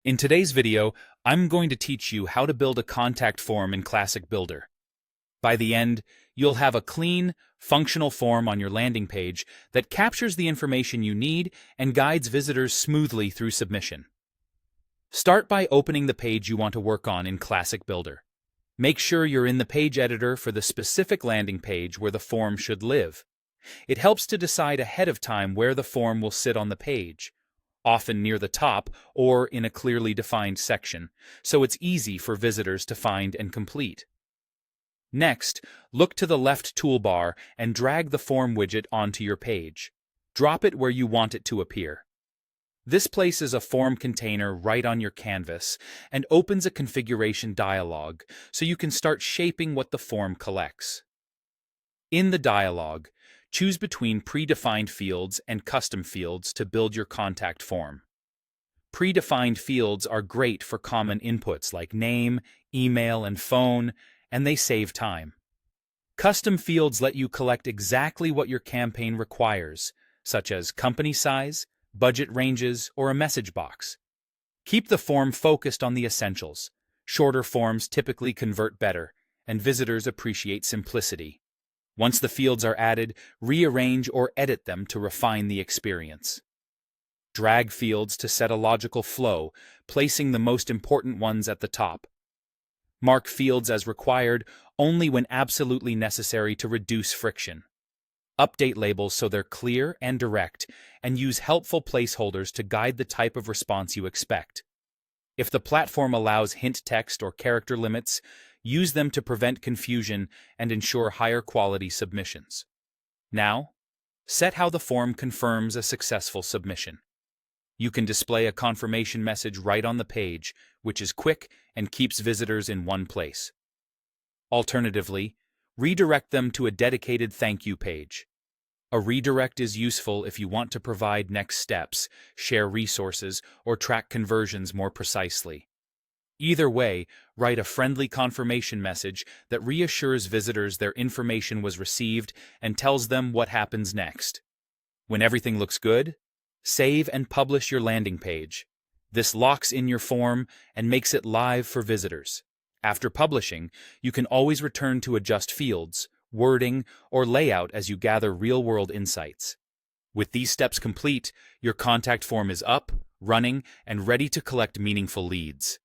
In today's video, I'm going to teach you how to build a contact form in Classic Builder. By the end, you'll have a clean, functional form on your landing page that captures the information you need and guides visitors smoothly through submission. Start by opening the page you want to work on in Classic Builder. Make sure you're in the page editor for the specific landing page where the form should live. It helps to decide ahead of time where the form will sit on the page, often near the top or in a clearly defined section, so it's easy for visitors to find and complete. Next, look to the left toolbar and drag the form widget onto your page. Drop it where you want it to appear. This places a form container right on your canvas and opens a configuration dialog so you can start shaping what the form collects. In the dialog, choose between predefined fields and custom fields to build your contact form. Predefined fields are great for common inputs like name, email, and phone, and they save time. Custom fields let you collect exactly what your campaign requires, such as company size, budget ranges, or a message box. Keep the form focused on the essentials. Shorter forms typically convert better, and visitors appreciate simplicity. Once the fields are added, rearrange or edit them to refine the experience. Drag fields to set a logical flow, placing the most important ones at the top. Mark fields as required only when absolutely necessary to reduce friction. Update labels so they're clear and direct, and use helpful placeholders to guide the type of response you expect. If the platform allows hint text or character limits, use them to prevent confusion and ensure higher quality submissions. Now, set how the form confirms a successful submission. You can display a confirmation message right on the page, which is quick and keeps visitors in one place. Alternatively, redirect them to a dedicated thank you page. A redirect is useful if you want to provide next steps, share resources, or track conversions more precisely. Either way, write a friendly confirmation message that reassures visitors their information was received and tells them what happens next. When everything looks good, save and publish your landing page. This locks in your form and makes it live for visitors. After publishing, you can always return to adjust fields, wording, or layout as you gather real-world insights. With these steps complete, your contact form is up, running, and ready to collect meaningful leads.